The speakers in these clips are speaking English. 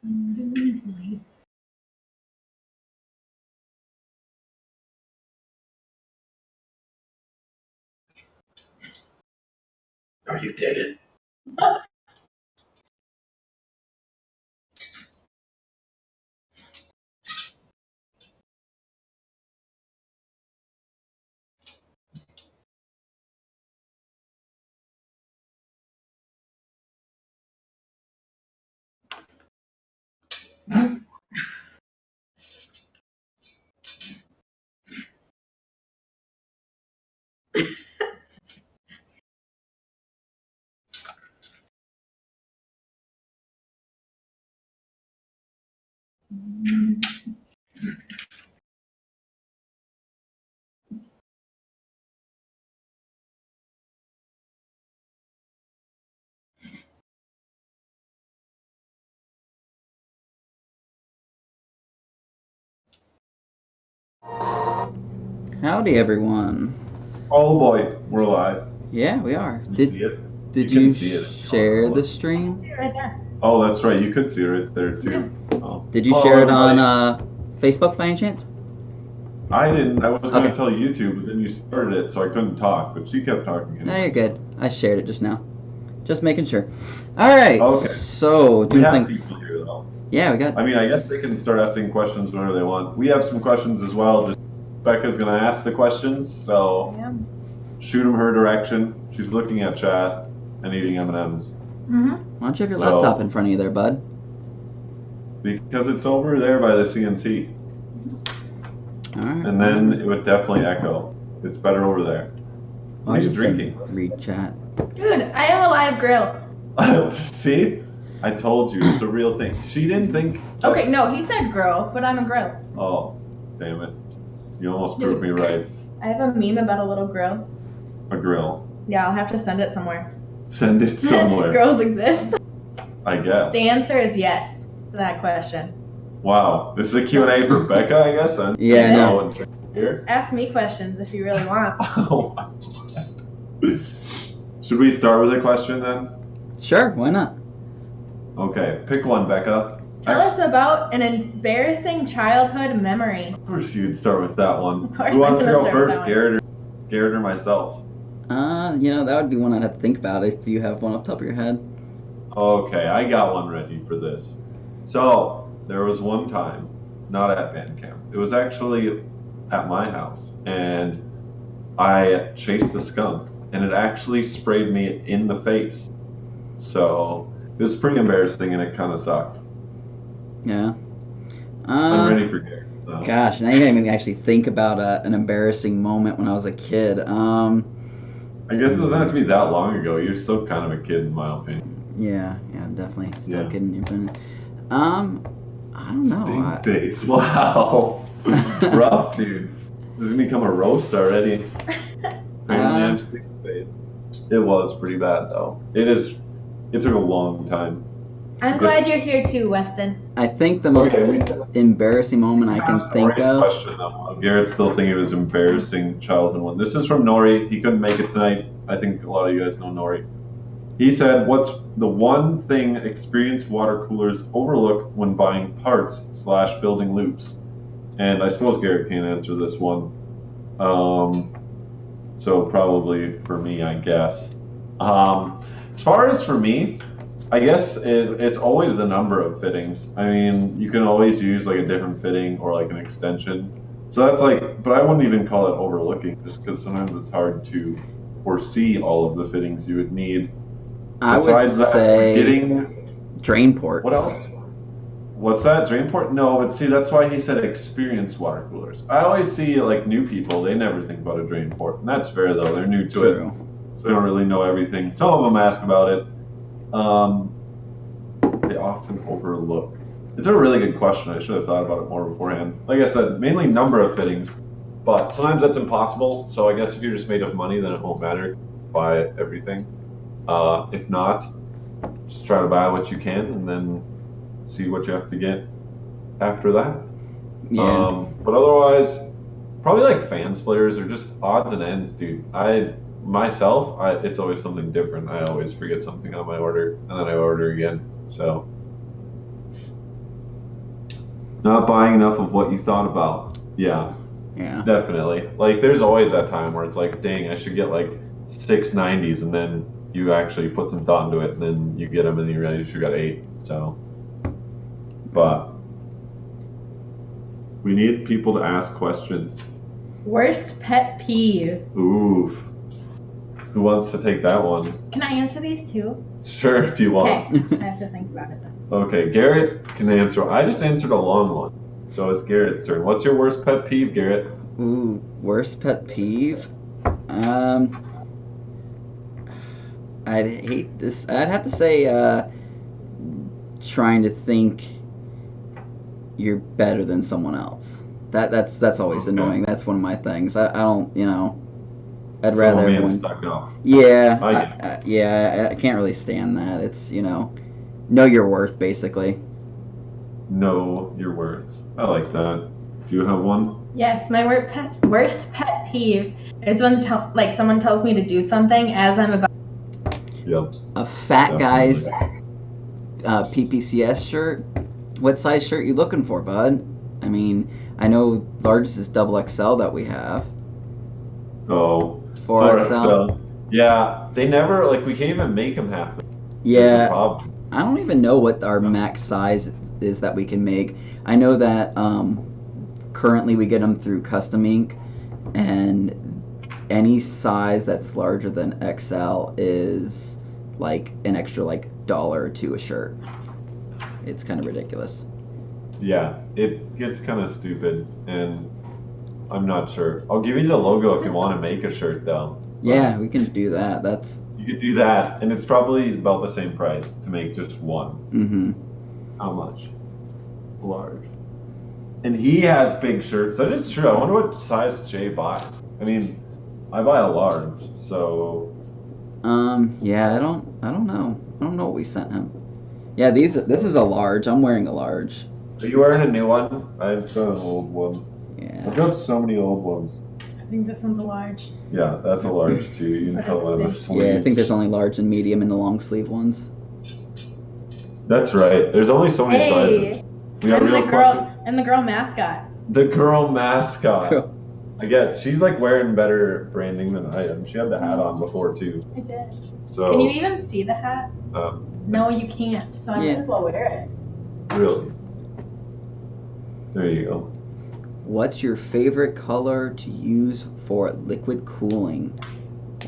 Are you dated? Howdy, everyone. Oh boy, we're live. Yeah, we are. You see it? Did You you can see it. share the stream? See it right there. Oh, that's right. You could see it right there too. Oh. Did you Hello, share it on everybody. Facebook by any chance? I didn't. I was going Okay. to tell YouTube, but then you started it, so I couldn't talk. But she kept talking. No, you're anyways. good. I shared it just now. Just making sure. All right. Okay. So, We doing have things. people here though. Yeah, we got. I mean, I guess they can start asking questions whenever they want. We have some questions as well. Just Becca's going to ask the questions, so Yeah. shoot them her direction. She's looking at chat and eating M&Ms Mm-hmm. Why don't you have your So- laptop in front of you there, bud? because it's over there by the CNC, All right. and then it would definitely echo. It's better over there. I'll What are you just say drinking? read chat. Dude, I have a live grill. See? I told you, it's a real thing. She didn't think... Okay, no, he said grill, but I'm a grill. Oh, damn it. You almost proved me right. I have a meme about a little grill. A grill. Yeah, I'll have to send it somewhere. Send it somewhere, Grills exist? I guess. The answer is yes to that question. Wow. This is a Q&A for Becca, I guess? Then? Yeah, I know. and here? Ask me questions if you really want. Oh, my God. Should we start with a question then? Sure, why not? Okay, pick one, Becca. Tell us about an embarrassing childhood memory. Of course you'd start with that one. Of course Who wants to I'm go gonna start with first, that one. Garrett or myself? That would be one I'd have to think about if you have one off the top of your head. Okay, I got one ready for this. So, there was one time, not at band camp, it was actually at my house, and I chased a skunk, and it actually sprayed me in the face. So, it was pretty embarrassing, and it kind of sucked. Yeah. I'm ready for Garrett. So. Gosh, now you gotta make me actually think about an embarrassing moment when I was a kid. I guess it doesn't have to be that long ago. You're still kind of a kid, in my opinion. Yeah, definitely. Still Yeah. kidding in your opinion. I don't know. Stink face. Wow. Rough, dude. This is become a roast already. Damn stink face. It was pretty bad though. It took a long time. I'm glad you're here too, Weston. I think the most embarrassing moment I can think Nori's of. question, though. Garrett still thinking it was embarrassing childhood one. This is from Nori. He couldn't make it tonight. I think a lot of you guys know Nori. He said, "What's the one thing experienced water coolers overlook when buying parts / building loops?" And I suppose Garrett can answer this one. So probably for me, I guess. As far as for me, I guess it's always the number of fittings. I mean, you can always use like a different fitting or like an extension. So that's like, but I wouldn't even call it overlooking, just because sometimes it's hard to foresee all of the fittings you would need. I would Besides that, say getting drain ports. what else? What's that? Drain port? No, but see, that's why he said experienced water coolers. I always see like new people, they never think about a drain port. And that's fair though, they're new to True. it. So they don't really know everything. Some of them ask about it. They often overlook. It's a really good question. I should have thought about it more beforehand. Like I said, mainly number of fittings, but sometimes that's impossible. So I guess if you're just made of money, then it won't matter. Buy everything. If not, just try to buy what you can and then see what you have to get after that. Yeah. But otherwise, probably like fan splitters or just odds and ends, dude. It's always something different. I always forget something on my order and then I order again. So Not buying enough of what you thought about. Yeah, Yeah. definitely. Like, there's always that time where it's like, dang, I should get like 690s, and then you actually put some thought into it, and then you get them, and you realize you got 8. So, but we need people to ask questions. Worst pet peeve. Oof. Who wants to take that one? Can I answer these too? Sure, if you want. Okay, I have to think about it then. Okay, Garrett can answer. I just answered a long one, so it's Garrett's turn. What's your worst pet peeve, Garrett? Ooh, worst pet peeve? I'd hate this. I'd have to say, trying to think you're better than someone else. That's always annoying. That's one of my things. I don't, I'd rather Someone being everyone. stuck up. Yeah, yeah. I can't really stand that. It's know your worth basically. Know your worth. I like that. Do you have one? Yes, my worst pet peeve is when someone tells me to do something as I'm about. Yep. A fat Definitely. guy's PPCs shirt. What size shirt you looking for, bud? I mean, I know largest is XXL that we have. Oh. 4XL. Yeah, they never, we can't even make them happen. That's the Yeah, problem. I don't even know what our max size is that we can make. I know that currently we get them through Custom Ink, and any size that's larger than XL is like an extra $1 or $2 a shirt. It's kind of ridiculous. Yeah, it gets kind of stupid, and I'm not sure. I'll give you the logo if you want to make a shirt, though. Yeah, we can do that. That's You could do that, and it's probably about the same price to make just one. mm-hmm. How much? Large. And he has big shirts. That is true. I wonder what size Jay buys. I mean, I buy a large, so Yeah, I don't know. I don't know what we sent him. Yeah, this is a large. I'm wearing a large. are you wearing a new one? I've got an old one. Yeah. I've got so many old ones. I think this one's a large. Yeah, that's a large too. You can tell by the sleeves. Yeah, I think there's only large and medium in the long sleeve ones. That's right. There's only so many sizes. We got and real the girl question. and the girl mascot. The girl mascot. I guess she's wearing better branding than I am. She had the hat on before too. I did. So Can you even see the hat? No, you can't. So I might Yeah. as well wear it. really? There you go. What's your favorite color to use for liquid cooling?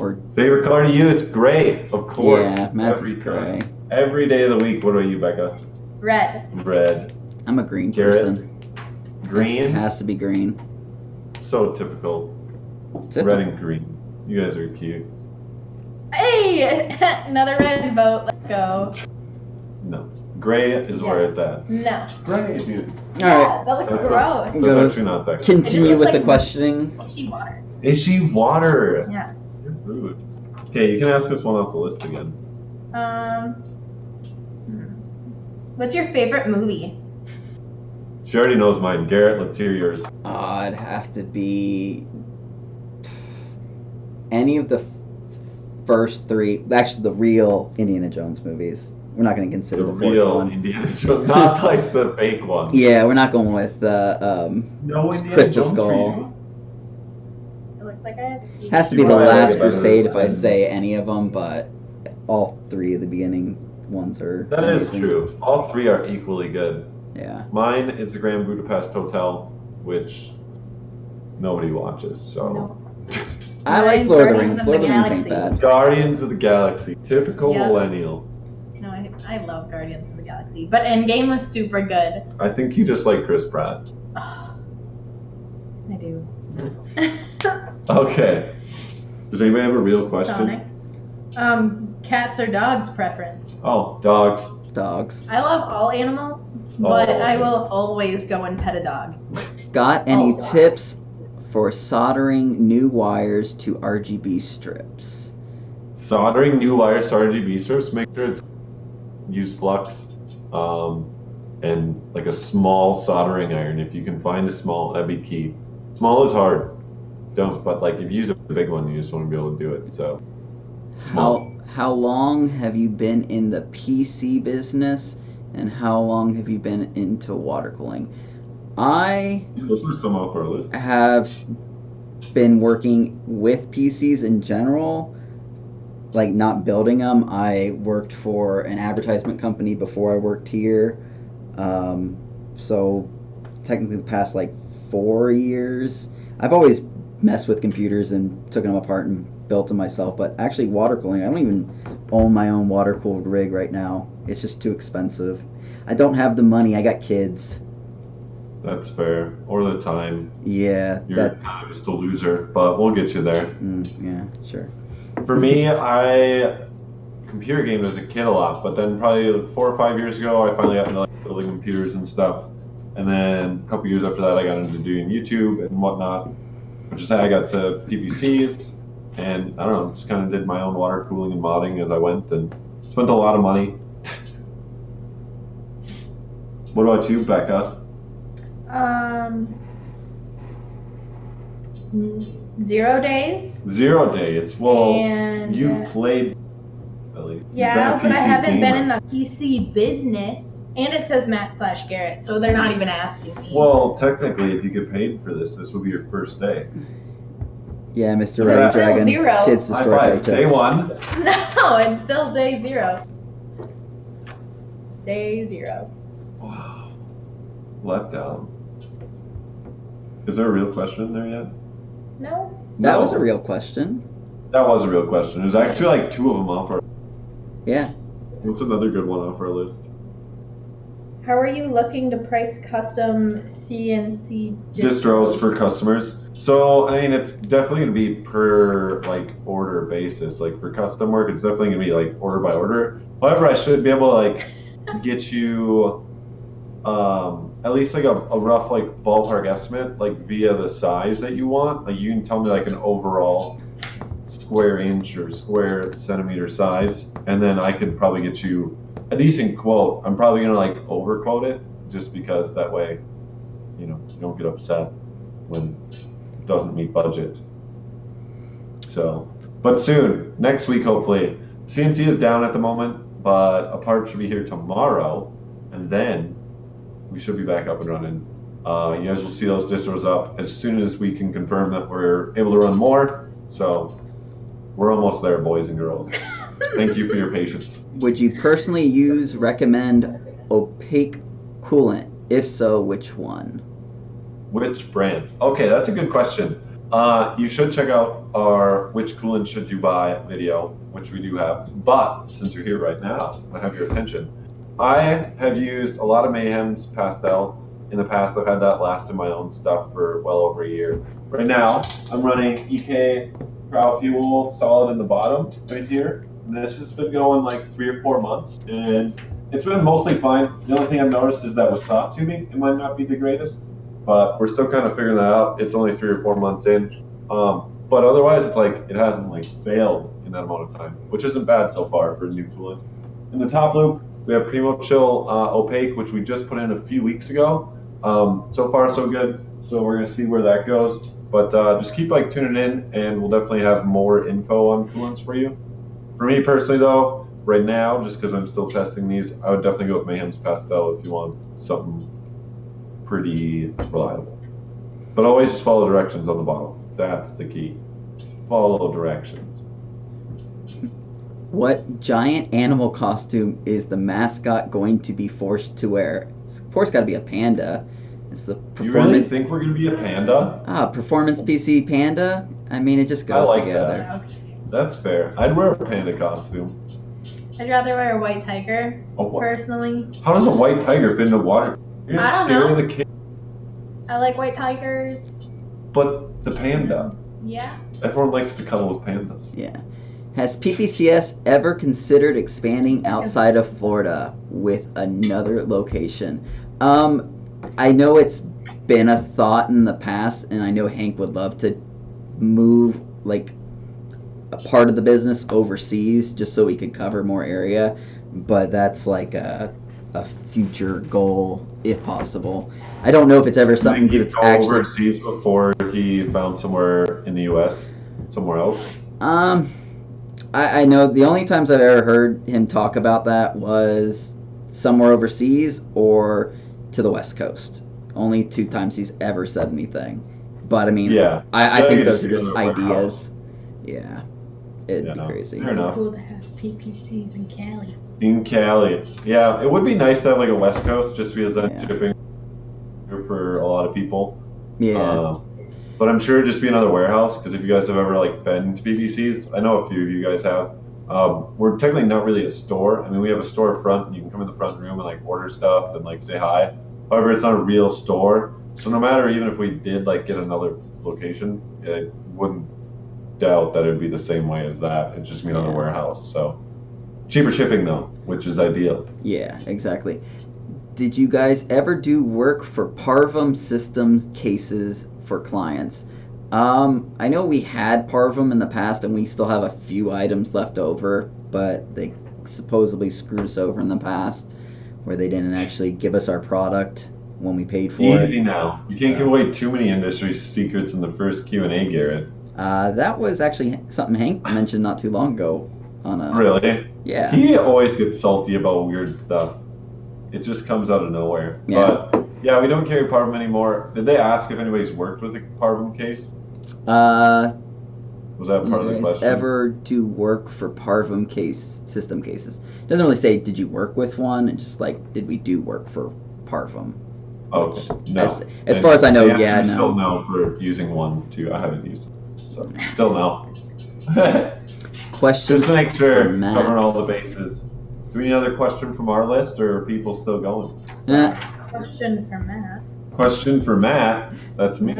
Or Favorite color to use? Gray, of course. yeah, Matt's is Every gray. time. Every day of the week. What about you, Becca? Red. Red. I'm a green Garrett? person. It Green? has to be green. So typical. Red and green. You guys are cute. Hey, another red vote. Let's go. No. Gray is where it's at. No. Gray, dude. Yeah, All right, that looks That's gross. That's Go. actually not that good. continue looks with the like- questioning. She water. Is she water? Yeah. You're rude. Okay, you can ask us one off the list again. What's your favorite movie? She already knows mine. Garrett, let's hear yours. It'd have to be any of the first three. Actually, the real Indiana Jones movies. We're not going to consider The the fourth real one. Indiana Jones, not the fake one. Yeah, we're not going with No Indiana Crystal Jones Skull. for you? It looks like I have to see. Has to You be The might like Last it better Crusade if I than- say any of them, but all three of the beginning ones are. That is amazing. true. All three are equally good. Yeah. Mine is the Grand Budapest Hotel, which nobody watches. So No. I like Mine's Lord of the Guardians Rings. of Lord of the the Rings ain't Galaxy. bad. Guardians of the Galaxy, typical Yeah. millennial. No, I love Guardians of the Galaxy, but Endgame was super good. I think you just like Chris Pratt. Oh, I do. Okay. Does anybody have a real question? Sonic. Cats or dogs preference? Oh, dogs. Dogs. I love all animals, but Oh. I will always go and pet a dog. Got any Oh. tips for soldering new wires to RGB strips? Soldering new wires to RGB strips. Make sure it's use flux, and a small soldering iron. If you can find a small, that'd be key. Small is hard. Don't, but if you use a big one, you just want to be able to do it. So small. How long have you been in the PC business, and how long have you been into water cooling? Those are some off our list. have been working with PCs in general, like not building them. I worked for an advertisement company before I worked here. So technically the past like 4 years, I've always messed with computers and taken them apart and built them myself. But actually water cooling, I don't even own my own water cooled rig right now. It's just too expensive. I don't have the money. I got kids. That's fair. Or the time. Yeah. You're kind of just a loser, but we'll get you there. Yeah, sure. For me, I computer gamed as a kid a lot, but then probably 4 or 5 years ago, I finally got into like building computers and stuff. And then a couple years after that, I got into doing YouTube and whatnot, which is how I got to PPCs. And I don't know, just kind of did my own water cooling and modding as I went, and spent a lot of money. What about you, Becca? 0 days. 0 days. Well, And, you've played. Really. Yeah, You've been but a I PC haven't been gamer. in the PC business. And it says Mac/Garrett, so they're not even asking me. Well, technically, if you get paid for this, this would be your first day. Yeah, Mr. But Red it's still Dragon. 0. Kids High destroy five. Day paychecks. 1. No, it's still day 0. Day 0. Wow. Let down. Is there a real question in there yet? No? That No. was a real question. That was a real question. There's actually like 2 of them off our. Yeah. What's another good one off our list? How are you looking to price custom CNC Distros for customers. So I mean, it's definitely gonna be per like order basis. Like for custom work, it's definitely gonna be like order by order. However, I should be able to like get you at least like a rough like ballpark estimate, like via the size that you want. Like you can tell me like an overall square inch or square centimeter size, and then I could probably get you a decent quote. I'm probably gonna like overquote it just because that way, you know, you don't get upset when it doesn't meet budget. So, but soon, next week hopefully. CNC is down at the moment, but a part should be here tomorrow, and then we should be back up and running. You guys will see those distros up as soon as we can confirm that we're able to run more. So we're almost there, boys and girls. Thank you for your patience. Would you personally recommend opaque coolant? If so, which one? Which brand? Okay, that's a good question. You should check out our "Which Coolant Should You Buy" video, which we do have. But since you're here right now, I have your attention. I have used a lot of Mayhem's pastel in the past. I've had that last in my own stuff for well over a year. Right now, I'm running EK Prow Fuel solid in the bottom right here. And this has been going like 3 or 4 months, and it's been mostly fine. The only thing I've noticed is that with soft tubing, it might not be the greatest, but we're still kind of figuring that out. It's only 3 or 4 months in, but otherwise, it's like it hasn't like failed in that amount of time, which isn't bad so far for a new coolant. In the top loop, we have Primo Chill Opaque, which we just put in a few weeks ago. So far, so good. So we're gonna see where that goes. But just keep like tuning in, and we'll definitely have more info on coolants for you. For me personally, though, right now, just because I'm still testing these, I would definitely go with Mayhem's Pastel if you want something pretty reliable. But always just follow directions on the bottle. That's the key. Follow directions. What giant animal costume is the mascot going to be forced to wear? Of course, got to be a panda. It's the You really think we're gonna be a panda? performance PC panda. I mean, it just goes I like together. that. That's fair. I'd wear a panda costume. I'd rather wear a white tiger, Oh, what? personally. How does a white tiger fit in the water? You're I don't scaring know. the kid. I like white tigers. But the panda. Yeah. Everyone likes to cuddle with pandas. Yeah. Has PPCS ever considered expanding outside of Florida with another location? I know it's been a thought in the past, and I know Hank would love to move like a part of the business overseas just so we could cover more area, but that's like a future goal if possible. I don't know if it's ever something He'd that's go actually. overseas before he found somewhere in the U.S. somewhere else. I know the only times I've ever heard him talk about that was somewhere overseas or to the West Coast. Only 2 times he's ever said anything. But I mean, Yeah. I Yeah, think you those just are do just it at a ideas. Yeah, it'd be Yeah, crazy. fair enough. Cool to have PPCs in Cali. In Cali. Yeah, it would be nice to have like a West Coast just because I'm Yeah. shipping for a lot of people. Yeah. But I'm sure it'd just be another warehouse because if you guys have ever like been to PPCs, I know a few of you guys have. We're technically not really a store. I mean, we have a store front, and you can come in the front room and like order stuff and like say hi. However, it's not a real store, so no matter even if we did like get another location, I wouldn't doubt that it'd be the same way as that. It's just another Yeah. warehouse. So cheaper shipping though, which is ideal. Yeah, exactly. Did you guys ever do work for Parvum systems cases for clients? I know we had Parvum in the past and we still have a few items left over, but they supposedly screwed us over in the past where they didn't actually give us our product when we paid for Easy it. now. You can't give away too many industry secrets in the first Q&A, Garrett. That was actually something Hank mentioned not too long ago on a... Really? Yeah. He always gets salty about weird stuff. It just comes out of nowhere. Yeah. But yeah, we don't carry Parvum anymore. Did they ask if anybody's worked with a Parvum case? Was that part of the You guys question? ever do work for Parvum system cases? It doesn't really say did you work with one, it's just like did we do work for Parvum? Okay. No. As far as I know, the yeah, answer is no. Still no for using one too. I haven't used it, so still no. Question Just to make sure, for Matt. covering all the bases. Do we need another question from our list, or are people still going? Question for Matt. Question for Matt. That's me.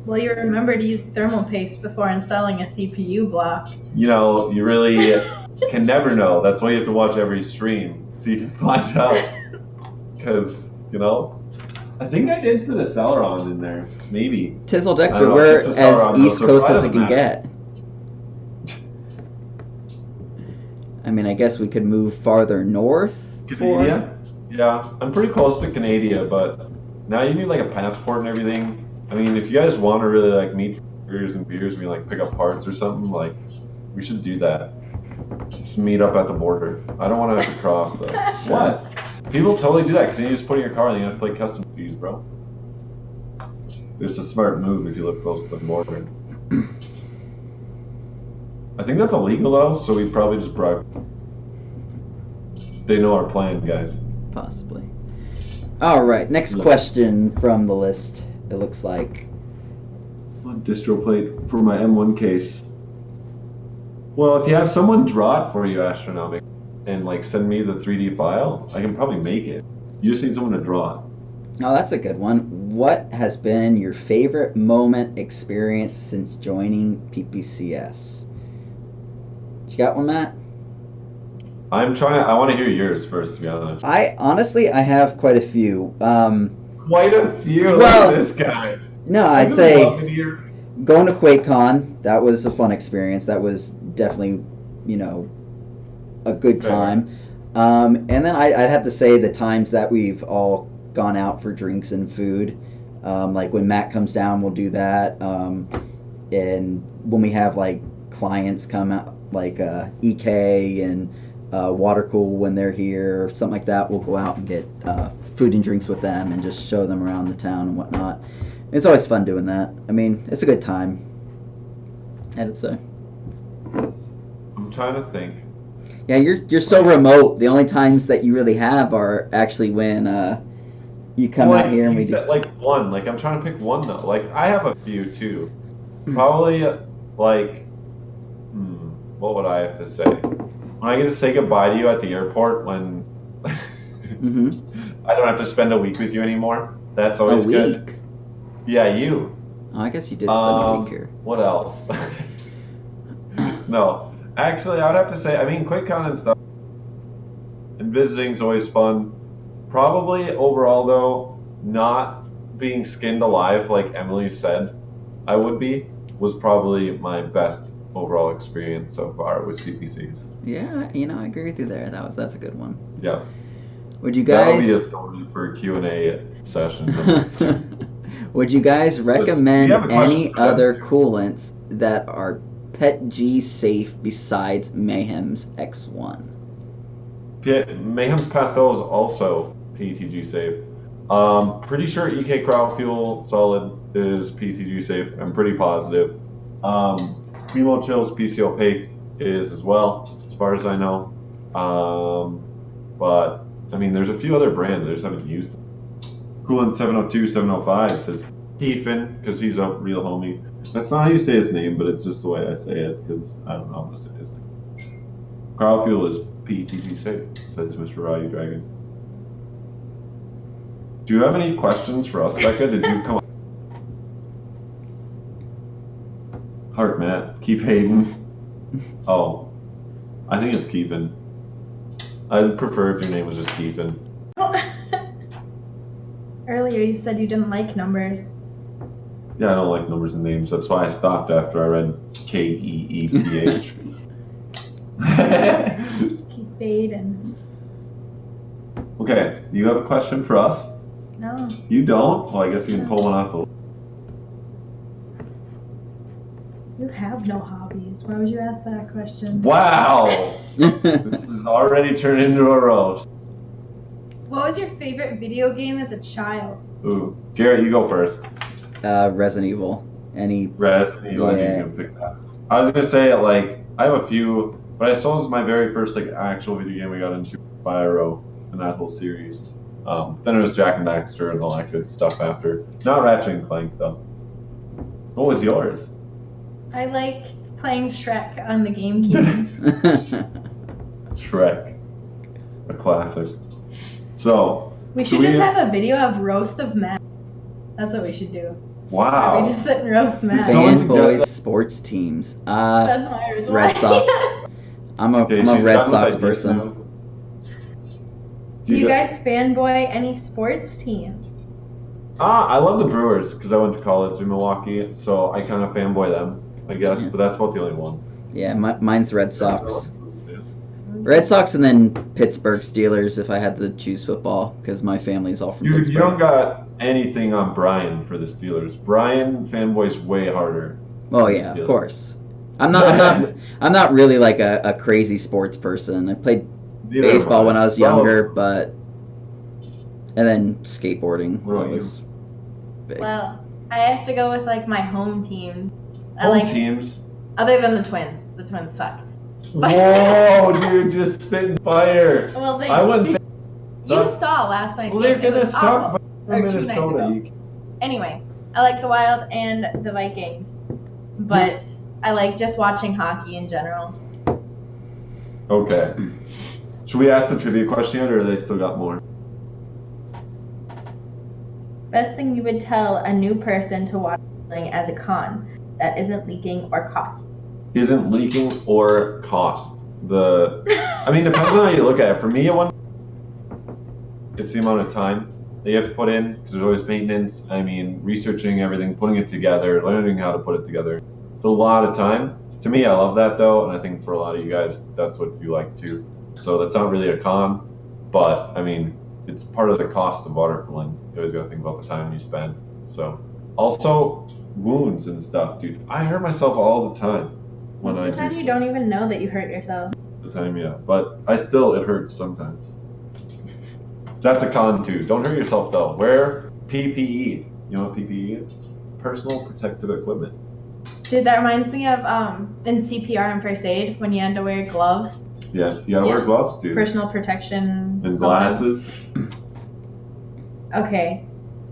Will you remember to use thermal paste before installing a CPU block? You know, you really can never know. That's why you have to watch every stream so you can find out. Because, you know, I think I did for the Celeron in there. Maybe. Tizzle I Dexter, don't know, we're just a as Celeron, East so Coast it as it doesn't can matter. get. I mean, I guess we could move farther north. Canada? Yeah, I'm pretty close to Canada, but now you need like a passport and everything. I mean, if you guys want to really like meet burgers and beers and we like pick up parts or something, like we should do that. Just meet up at the border. I don't want to have to cross though. What? People totally do that because you just put in your car and you have to play custom fees, bro. It's a smart move if you live close to the border. I think that's illegal though, so we'd probably just bribe. They know our plan, guys. Possibly. All right, next question from the list. It looks like. One distro plate for my M1 case. Well, if you have someone draw it for you, Astronomic, and like send me the 3D file, I can probably make it. You just need someone to draw it. Oh, that's a good one. What has been your favorite moment experience since joining PPCS? You got one, Matt? I want to hear yours first, to be honest. I have quite a few. Quite a few. Well, Look at this guy. No, I'd say going to QuakeCon, that was a fun experience. That was definitely, a good time. And then I'd have to say the times that we've all gone out for drinks and food. Like when Matt comes down, we'll do that. And when we have like clients come out, like EK and Watercool when they're here or something like that, we'll go out and get food and drinks with them and just show them around the town and whatnot. It's always fun doing that. I mean, it's a good time, I'd say. I'm trying to think. Yeah, you're so remote. The only times that you really have are actually when you come out here and we just like one. Like I'm trying to pick one though. Like I have a few too. Probably like what would I have to say? When I get to say goodbye to you at the airport when I don't have to spend a week with you anymore. That's always good. Yeah, you. Oh, I guess you did spend a week here. What else? No. Actually, I would have to say, I mean, QuakeCon and stuff, and visiting's always fun. Probably overall, though, not being skinned alive, like Emily said I would be, was probably my best overall experience so far with PPCs. Yeah, I agree with you there. That's a good one. Yeah. Would you guys? That'll be a story for a Q&A session. Would you guys recommend any other coolants that are PETG safe besides Mayhem's X1? Mayhem's Pastel is also PETG safe. Pretty sure EK Crowd Fuel Solid is PTG safe. I'm pretty positive. Primo Chills PC Opaque is as well, as far as I know. But I mean, there's a few other brands I just haven't used them. Coolant 702 705 says Keefin because he's a real homie. That's not how you say his name, but it's just the way I say it because I don't know how to say his name. Crowd Fuel is PTG safe, says Mr. Ryu Dragon. Do you have any questions for us, Becca? Did you come up? Heart Matt, keep hating. Oh, I think it's Keefin. I'd prefer if your name was just Keefin. Earlier you said you didn't like numbers. Yeah, I don't like numbers and names. That's why I stopped after I read Keeph. Keep fading. Okay, you have a question for us? No. You don't? Well, I guess you can pull one off the. You have no hobbies. Why would you ask that question? Wow! This is already turned into a roast. What was your favorite video game as a child? Ooh, Jarrett, you go first. Resident Evil. Any? Resident Evil, I knew you were gonna pick that. I was gonna say like I have a few, but I suppose my very first like actual video game we got into Spyro and that whole series. Then it was Jack and Daxter and all that good stuff after. Not Ratchet and Clank though. What was yours? I like playing Shrek on the GameCube. Shrek, a classic. So We should just have a video of roast of Matt. That's what we should do. Wow. We just sit and roast Matt. Someone Fanboys sports teams. That's my original Red idea. Sox. I'm a she's Red done with Sox ideas person. now. Do you guys fanboy any sports teams? I love the Brewers because I went to college in Milwaukee, so I kind of fanboy them, I guess. Yeah. But that's about the only one. Yeah, mine's Red Sox. Red Sox and then Pittsburgh Steelers if I had to choose football because my family's all from Dude, Pittsburgh. you don't got anything on Brian for the Steelers. Brian fanboys way harder. Oh yeah, of course. I'm not really like a crazy sports person. I played Neither baseball am when I was Well, younger, but and then skateboarding What about was big. Well, I have to go with like my home team. I home like teams. other than the Twins. The Twins suck. Whoa, dude, just spitting fire. Well, I wouldn't say. you saw last night's Well, they're game. It gonna was suck, awful. but Or 2 nights Minnesota. ago. Anyway, I like the Wild and the Vikings, but I like just watching hockey in general. Okay. Should we ask the trivia question yet, or they still got more? Best thing you would tell a new person to watch something as a con that isn't leaking or cost. Isn't leaking or cost. I mean, depends on how you look at it. For me, it's the amount of time that you have to put in, because there's always maintenance. I mean, researching everything, putting it together, learning how to put it together. It's a lot of time. To me, I love that though, and I think for a lot of you guys, that's what you like too. So that's not really a con, but I mean, it's part of the cost of water cooling. You always gotta think about the time you spend. So, also wounds and stuff, dude. I hurt myself all the time when I do. Sometimes you don't even know that you hurt yourself. The time, yeah, but it hurts sometimes. That's a con too. Don't hurt yourself though. Wear PPE. You know what PPE is? Personal protective equipment. Dude, that reminds me of in CPR and first aid when you had to wear gloves. Yeah, you gotta wear gloves, dude. Personal protection. And something. glasses. Okay.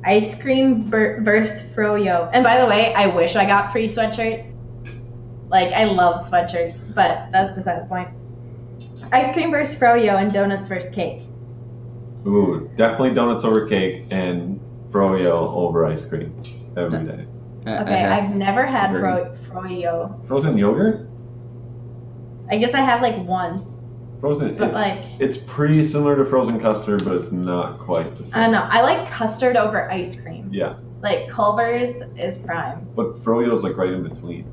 Ice cream versus froyo. And by the way, I wish I got free sweatshirts. Like, I love sweatshirts, but that's beside the point. Ice cream versus froyo and donuts versus cake. Ooh, definitely donuts over cake and froyo over ice cream every day. Okay, I've never had agree. froyo. Frozen yogurt? I guess I have like once. Frozen. But like, it's pretty similar to frozen custard, but it's not quite the same. I don't know. I like custard over ice cream. Yeah, Like Culver's is prime. but froyo's like right in between.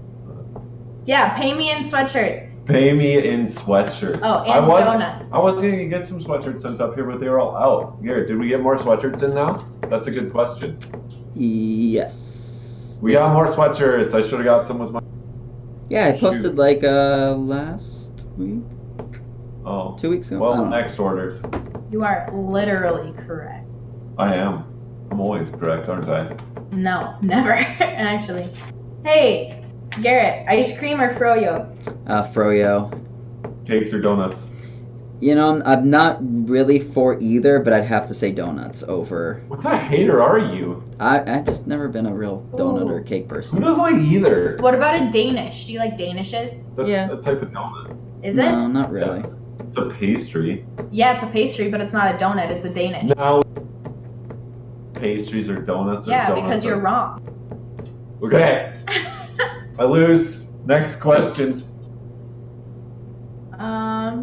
Yeah, pay me in sweatshirts. Pay me in sweatshirts. Oh, and donuts. I was gonna get some sweatshirts sent up here, but they were all out. Garrett, did we get more sweatshirts in now? That's a good question. Yes. We got more sweatshirts. I should have got some with my. Yeah, I posted like last week, Oh. 2 weeks ago. I Well, don't know. next order. You are literally correct. I am. I'm always correct, aren't I? No, never, actually. Hey, Garrett, ice cream or froyo? Froyo. Cakes or donuts? You know, I'm not really for either, but I'd have to say donuts over. What kind of hater are you? I've just never been a real donut or cake Who person. doesn't like either? What about a Danish? Do you like Danishes? That's Yeah. a type of donut. Is No, it? not really. Yeah. It's a pastry. Yeah, it's a pastry, but it's not a donut. It's a Danish. Now, pastries or donuts or Yeah, donuts because you're wrong. Okay, I lose. Next question.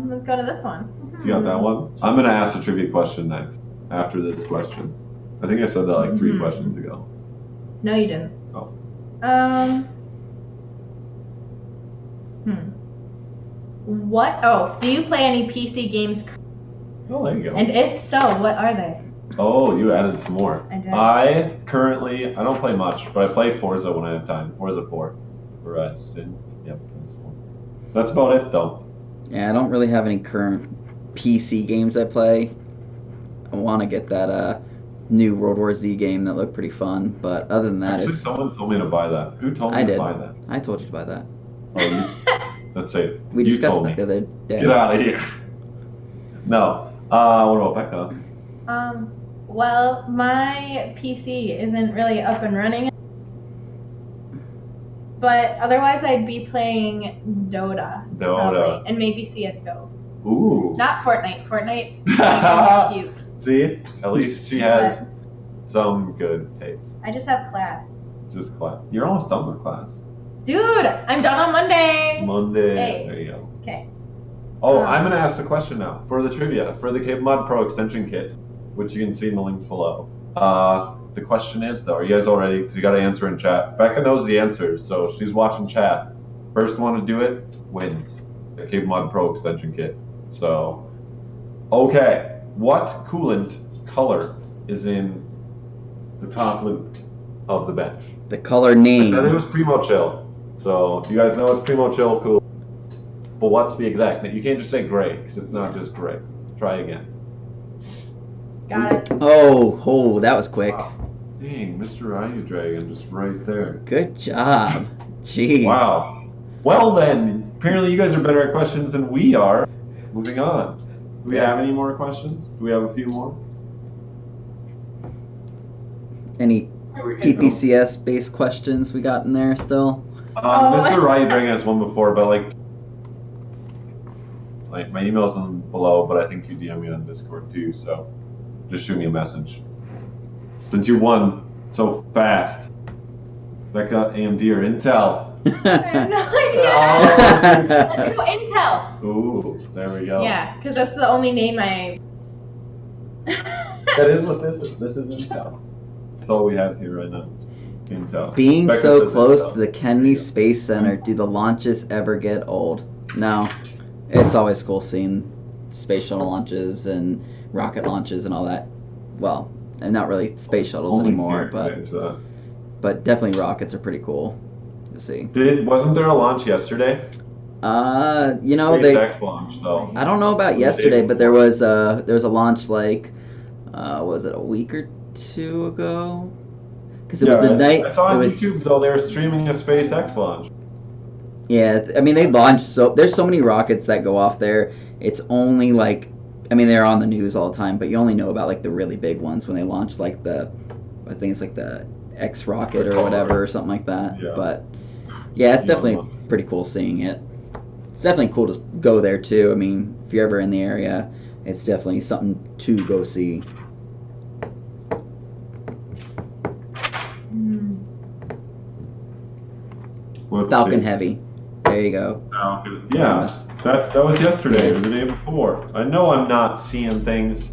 Let's go to this one. You got that one? I'm gonna ask a trivia question next. After this question, I think I said that like 3 questions ago. No, you didn't. Oh. What? Oh, do you play any PC games? Oh, there you go. And if so, what are they? Oh, you added some more. I did. I don't play much, but I play Forza when I have time. Forza 4. Yep, that's about it though. Yeah, I don't really have any current PC games I play. I want to get that new World War Z game that looked pretty fun, but other than that, Actually, it's... someone told me to buy that. Who told me I to did. buy that? I told you to buy that. Oh, you, let's say We you discussed told that me. the other day. Get out of here. No. What about Becca? Well, my PC isn't really up and running. But otherwise, I'd be playing Dota. Probably, and maybe CSGO. Ooh. Not Fortnite. Fortnite is cute. See, at least she has some good taste. I just have class. Just class. You're almost done with class. Dude, I'm done on Monday. Monday. Hey. There you go. Okay. Oh, I'm gonna ask the question now for the trivia for the CableMod Pro Extension Kit, which you can see in the links below. The question is though, are you guys all ready? Because you got to answer in chat. Becca knows the answers, so she's watching chat. First one to do it wins the CableMod Pro Extension Kit. So, okay, what coolant color is in the top loop of the bench? The color I said it name. was Primo Chill, so you guys know it's Primo Chill cool. But what's the exact name? You can't just say gray, because it's not just gray. Try again. Got it. Oh, that was quick. Wow. Dang, Mr. Ryu Dragon, just right there. Good job. Jeez. Wow. Well then, apparently you guys are better at questions than we are. Moving on. Do we have any more questions? Do we have a few more? Any PPCs based questions we got in there still? Mr. Ryu Dragon has one before, but like my email's on below, but I think you DM me on Discord too, so just shoot me a message. Since you won so fast, Becca, AMD or Intel? I have no idea. Oh. Let's go Intel. Ooh, there we go. Yeah, because that's the only name I. That is what this is. This is Intel. That's all we have here right now. Intel. Being Becca so says close Intel. to the Kennedy Space Center, do the launches ever get old? No. It's always cool seeing space shuttle launches and rocket launches and all that. Well, and not really space shuttles Only anymore, here but to answer that. definitely rockets are pretty cool to see. Wasn't there a launch yesterday? You know, SpaceX launch though. I don't know about yesterday, but there was a launch like was it a week or two ago? Because it was the night. I saw on it was, YouTube though they were streaming a SpaceX launch. Yeah, I mean they launched there's so many rockets that go off there. It's only like, I mean they're on the news all the time, but you only know about like the really big ones when they launch like I think it's like the X rocket or whatever or something like that. Yeah. But yeah, it's definitely pretty cool seeing it. It's definitely cool to go there too. I mean, if you're ever in the area, it's definitely something to go see. Falcon Heavy. There you go. Falcon. Yeah, that was yesterday or the day before. I know I'm not seeing things.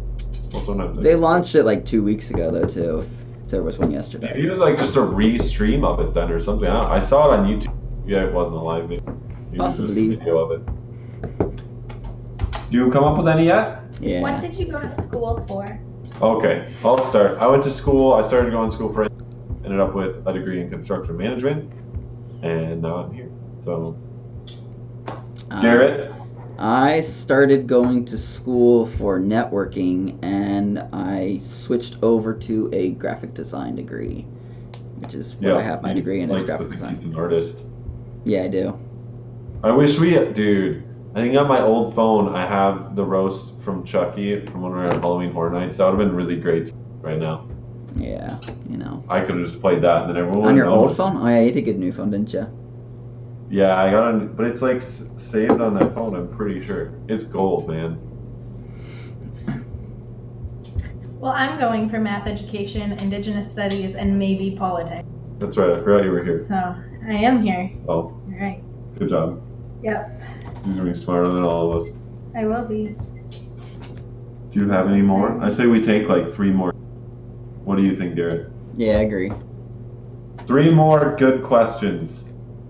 Well, sometimes They launched it like 2 weeks ago though too. If there was one yesterday. Maybe it was like just a re-stream of it then or something. I saw it on YouTube. Yeah, it wasn't a live video. Maybe Possibly. It was just a video of it. Do you come up with any yet? Yeah. What did you go to school for? Okay, I'll start. I went to school. I started going to school for. Ended up with a degree in construction management, and now I'm here. So, Garrett, I started going to school for networking, and I switched over to a graphic design degree, which is what I have my degree in, is graphic design. He's an artist. Yeah, I do. I wish dude, I think on my old phone I have the roast from Chucky from one of our Halloween Horror Nights. That would have been really great right now. Yeah, you know. I could have just played that and then everyone would On your know. old phone? Oh yeah, you did get a new phone, didn't you? Yeah, I got it, but it's like saved on that phone, I'm pretty sure. It's gold, man. Well, I'm going for math education, indigenous studies, and maybe politics. That's right, I forgot you were here. So, I am here. Oh, All right. good job. Yep. You're going to be smarter than all of us. I will be. Do you have any more? I say we take like 3 more. What do you think, Garrett? Yeah, I agree. 3 more good questions.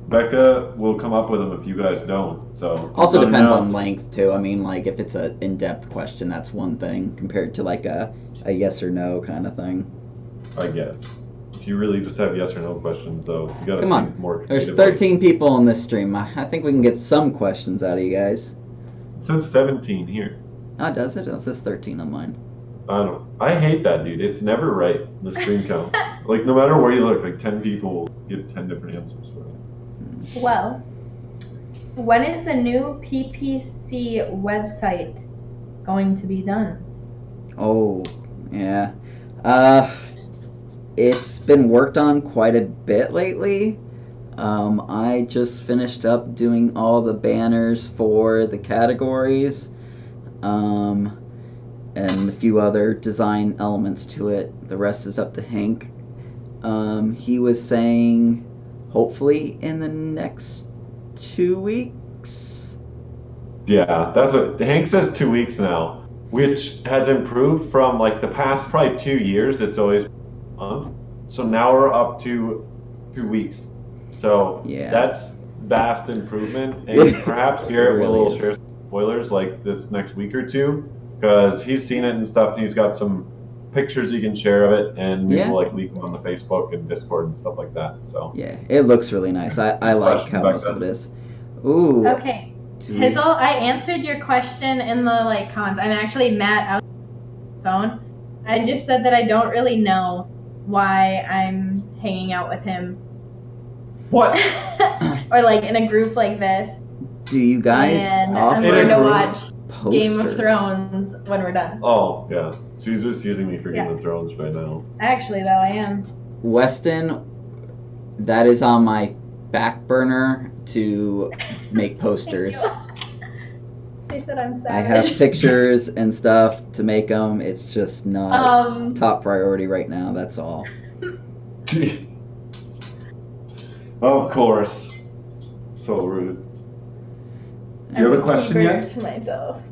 Becca will come up with them if you guys don't. So Also let me depends know. on length too. I mean, like if it's an in-depth question, that's one thing compared to like a yes or no kind of thing. I guess. If you really just have yes or no questions, though, you gotta Come think on. more There's creatively. 13 people on this stream. I think we can get some questions out of you guys. It says 17 here. Oh, does it? It says 13 on mine. I hate that, dude. It's never right. The stream counts. Like no matter where you look, like 10 people will give 10 different answers for it. Well, when is the new PPC website going to be done? Oh, yeah. It's been worked on quite a bit lately. I just finished up doing all the banners for the categories, and a few other design elements to it. The rest is up to Hank. He was saying hopefully in the next 2 weeks. Yeah, that's what Hank says. 2 weeks now, which has improved from like the past probably 2 years. It's always a month. So now we're up to 2 weeks. So Yeah. that's vast improvement. And perhaps Garrett It really will is. share some spoilers like this next week or two, because he's seen it and stuff, and he's got some pictures he can share of it, and maybe Yeah. we'll like leak them on the Facebook and Discord and stuff like that. So Yeah, it looks really nice. I like Question how back most then. of it is. Ooh. Okay. do- Tizzle, I answered your question in the cons. I'm actually mad out the phone. I just said that I don't really know why I'm hanging out with him. what? Or in a group like this. Do you guys And offer I'm going to group? watch Game of posters? Thrones when we're done. Oh yeah, she's just using me for Game Yeah. of Thrones right now. Actually, though, I am. Weston, that is on my back burner to make posters. They said I'm I have savage. pictures and stuff to make them. It's just not top priority right now. That's all. Of course. So rude. Do you have a question yet? To myself.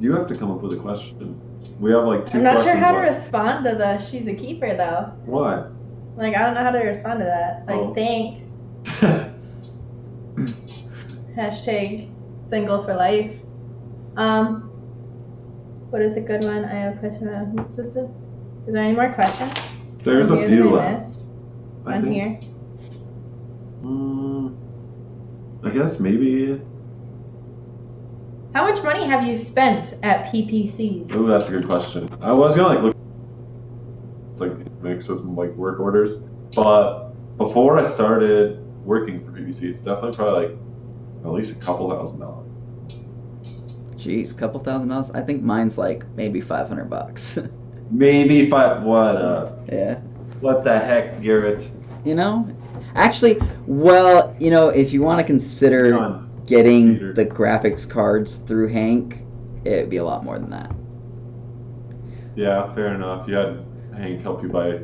You have to come up with a question. We have like 2 I'm not questions sure how to left. respond to the "she's a keeper" though. Why? I don't know how to respond to that. Oh. Thanks. Hashtag single for life. What is a good one? I have a question. Is there any more questions? There's on a here few that I left. missed I on think. here. I guess maybe. How much money have you spent at PPCs? Oh, that's a good question. I was gonna look. It's mixed with some work orders, but before I started working for PPC, it's definitely probably at least a couple $1,000. Jeez, couple $1,000. I think mine's maybe $500. Maybe 5. What? Yeah. What the heck, Garrett? Actually, well, if you want to consider Done. getting Peter. the graphics cards through Hank, it would be a lot more than that. Yeah, fair enough. You had Hank help you buy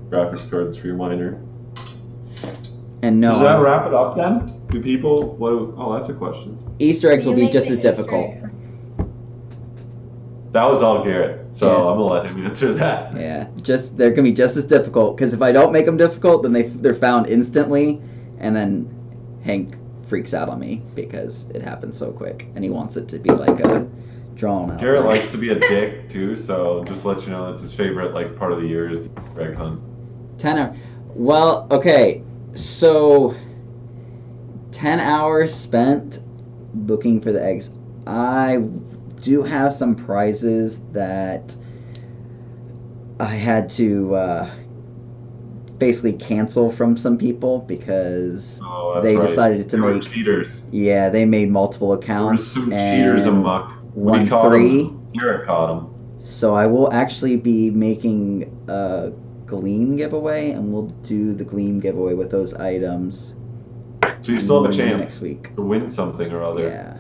graphics cards for your miner. And no, Does that wrap it up then? Do people? Oh, that's a question. Easter eggs will You be make just the as difficult. Easter egg. That was all Garrett, so Yeah. I'm gonna let him answer that. Yeah, they're gonna be just as difficult. Because if I don't make them difficult, then they're found instantly, and then Hank freaks out on me because it happens so quick, and he wants it to be a drawn out. Garrett likes to be a dick too, so just to let you know that's his favorite part of the year is the Easter egg hunt. 10 hours. Well, okay, so 10 hours spent looking for the eggs. I do have some prizes that I had to basically cancel from some people because they decided to They were make cheaters. Yeah, they made multiple There were accounts some and cheaters amok. won We caught 3. them. Garrett caught them. So I will actually be making a Gleam giveaway, and we'll do the Gleam giveaway with those items. So you still have a chance next week to win something or other. Yeah.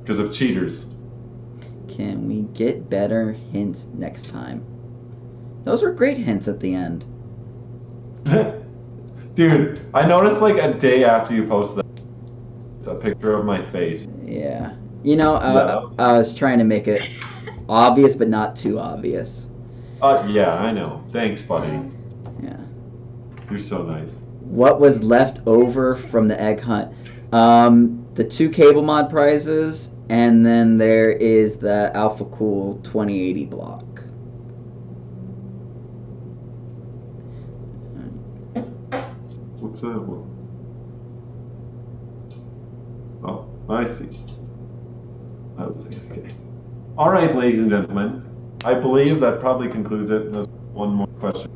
Because of cheaters. Can we get better hints next time? Those were great hints at the end. Dude, I noticed like a day after you posted a picture of my face. Yeah. You know, I was trying to make it obvious, but not too obvious. Yeah, I know. Thanks, buddy. Yeah. You're so nice. What was left over from the egg hunt? The 2 CableMod prizes, and then there is the Alpha Cool 2080 block. What's that one? Oh, I see. Okay. All right, ladies and gentlemen. I believe that probably concludes it. There's one more question.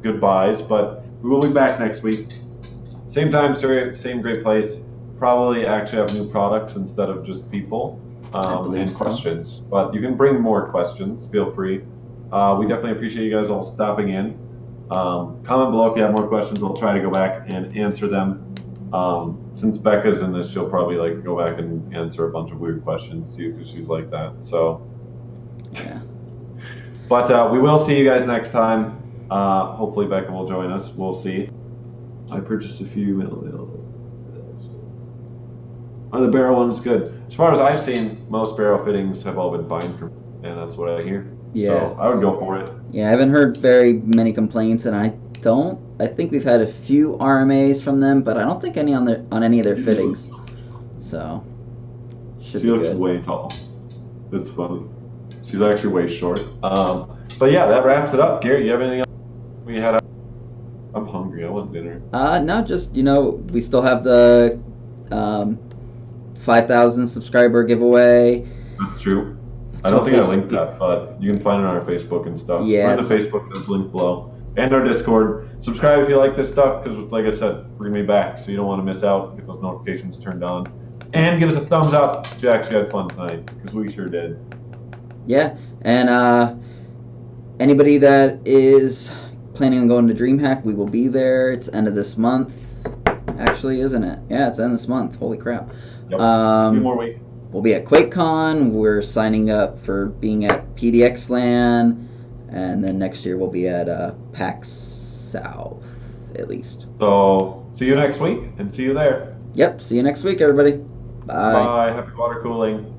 Goodbyes, but we will be back next week. Same time, same great place. Probably actually have new products instead of just people and so. questions. But you can bring more questions. Feel free. We definitely appreciate you guys all stopping in. Comment below if you have more questions. We'll try to go back and answer them. Since Becca's in this, she'll probably like go back and answer a bunch of weird questions too, because she's like that. So, yeah. But we will see you guys next time. Hopefully Becca will join us. We'll see. I purchased a few. The barrel one's good. As far as I've seen, most barrel fittings have all been fine for me, and that's what I hear. Yeah. So I would go for it. Yeah, I haven't heard very many complaints, and I think we've had a few RMAs from them, but I don't think any on any of their fittings. So should be good. She looks way tall. It's funny. She's actually way short. But yeah, that wraps it up. Garrett, you have anything else we had? I'm hungry. I want dinner. No, just we still have the 5,000 subscriber giveaway. That's true. I don't think I linked that, but you can find it on our Facebook and stuff. Yeah. We're in the Facebook, that's linked below. And our Discord. Subscribe if you like this stuff, because like I said, we're going to be back, so you don't want to miss out. Get those notifications turned on. And give us a thumbs up if you actually had fun tonight, because we sure did. Yeah, and anybody that is planning on going to DreamHack, we will be there. It's end of this month, actually, isn't it? Yeah, it's end of this month. Holy crap. Yep. A few more weeks. We'll be at QuakeCon. We're signing up for being at PDX LAN, and then next year we'll be at PAX South, at least. So, see you next week, and see you there. Yep, see you next week, everybody. Bye. Bye. Happy water cooling.